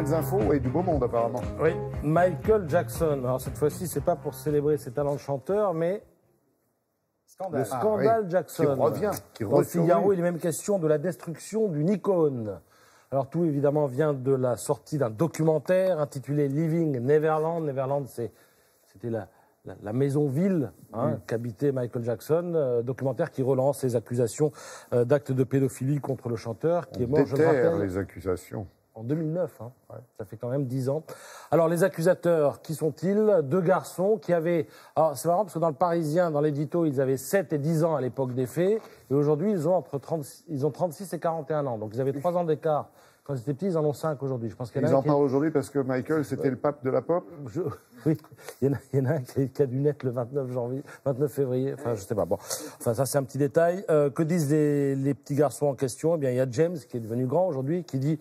belles infos et du beau monde apparemment. Oui, Michael Jackson. Alors cette fois-ci, c'est pas pour célébrer ses talents de chanteur, mais le scandale oui. Jackson. Qui revient. Dans le Figaro, il est même question de la destruction d'une icône. Alors tout évidemment vient de la sortie d'un documentaire intitulé Living Neverland. Neverland, c'était la maison-ville qu'habitait Michael Jackson, documentaire qui relance les accusations d'actes de pédophilie contre le chanteur, qui est mort, je le rappelle, les accusations. En 2009, ça fait quand même 10 ans. Alors les accusateurs, qui sont-ils? Deux garçons qui avaient... Alors c'est marrant parce que dans le Parisien, dans l'édito, ils avaient 7 et 10 ans à l'époque des faits, et aujourd'hui ils ont 36 et 41 ans. Donc ils avaient 3 ans d'écart. Quand ils étaient petits, ils en ont 5 aujourd'hui. Je pense qu'il y en a ils en parlent aujourd'hui parce que Michael, c'était le pape de la pop. Oui, il y en a un qui a dû naître le 29 février. Enfin, je sais pas. Bon, enfin ça c'est un petit détail. Que disent les petits garçons en question? Eh bien, il y a James qui est devenu grand aujourd'hui, qui dit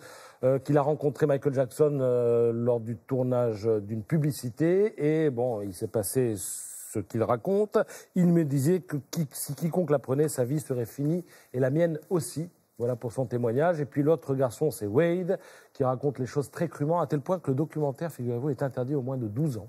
qu'il a rencontré Michael Jackson lors du tournage d'une publicité et bon, il s'est passé ce qu'il raconte. Il me disait que si quiconque l'apprenait, sa vie serait finie et la mienne aussi. Voilà pour son témoignage. Et puis l'autre garçon, c'est Wade, qui raconte les choses très crûment, à tel point que le documentaire, figurez-vous, est interdit aux moins de 12 ans.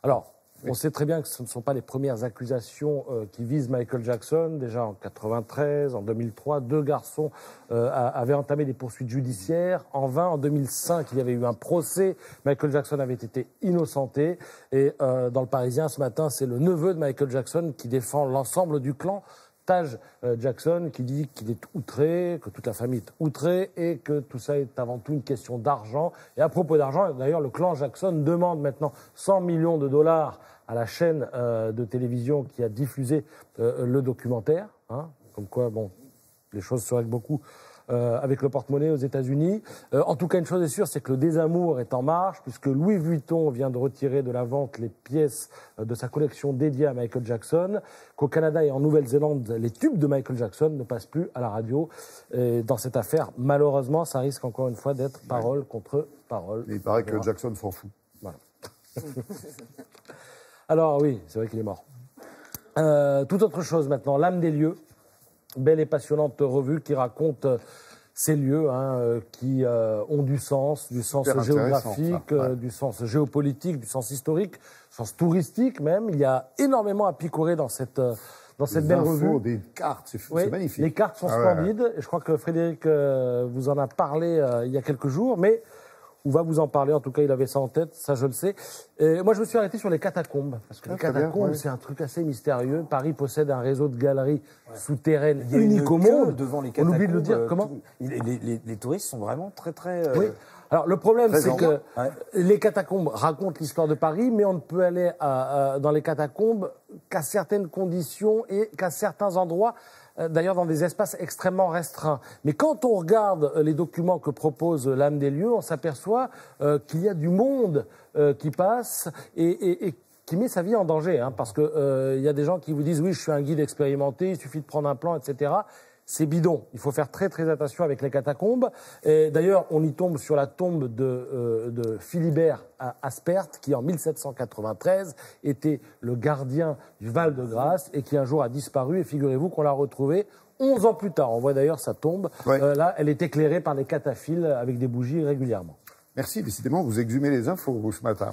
Alors, on sait très bien que ce ne sont pas les premières accusations qui visent Michael Jackson. Déjà en 93, en 2003, deux garçons avaient entamé des poursuites judiciaires. En vain, en 2005, il y avait eu un procès. Michael Jackson avait été innocenté. Et dans le Parisien, ce matin, c'est le neveu de Michael Jackson qui défend l'ensemble du clan. Taj Jackson qui dit qu'il est outré, que toute la famille est outrée et que tout ça est avant tout une question d'argent. Et à propos d'argent, d'ailleurs, le clan Jackson demande maintenant 100 millions de dollars à la chaîne de télévision qui a diffusé le documentaire. Comme quoi, bon, les choses se règlent beaucoup avec le porte-monnaie aux États-Unis. En tout cas, une chose est sûre, c'est que le désamour est en marche, puisque Louis Vuitton vient de retirer de la vente les pièces de sa collection dédiée à Michael Jackson, qu'au Canada et en Nouvelle-Zélande, les tubes de Michael Jackson ne passent plus à la radio. Et dans cette affaire, malheureusement, ça risque encore une fois d'être parole contre parole. Et il paraît que Jackson s'en fout. Voilà. Alors oui, c'est vrai qu'il est mort. Toute autre chose maintenant, L'âme des lieux. Belle et passionnante revue qui raconte ces lieux qui ont du sens géographique, du sens géopolitique, du sens historique, du sens touristique même. Il y a énormément à picorer dans cette belle revue. Des cartes, c'est magnifique. Les cartes sont splendides. Et je crois que Frédéric vous en a parlé il y a quelques jours, mais on va vous en parler. En tout cas, il avait ça en tête, ça je le sais. Et moi, je me suis arrêté sur les catacombes, parce que les catacombes, c'est un truc assez mystérieux. Paris possède un réseau de galeries souterraines unique au monde. Devant les catacombes. On oublie de le dire. Comment les touristes sont vraiment très. Oui. Alors le problème, c'est que les catacombes racontent l'histoire de Paris, mais on ne peut aller dans les catacombes qu'à certaines conditions et qu'à certains endroits. D'ailleurs dans des espaces extrêmement restreints. Mais quand on regarde les documents que propose l'âme des lieux, on s'aperçoit qu'il y a du monde qui passe et qui met sa vie en danger. Parce que y a des gens qui vous disent « oui, je suis un guide expérimenté, il suffit de prendre un plan, etc. » C'est bidon. Il faut faire très très attention avec les catacombes. D'ailleurs, on y tombe sur la tombe de Philibert Aspert, qui en 1793 était le gardien du Val-de-Grâce et qui un jour a disparu. Et figurez-vous qu'on l'a retrouvé 11 ans plus tard. On voit d'ailleurs sa tombe. Là, elle est éclairée par des cataphiles avec des bougies régulièrement. Merci, décidément, vous exhumez les infos, vous, ce matin.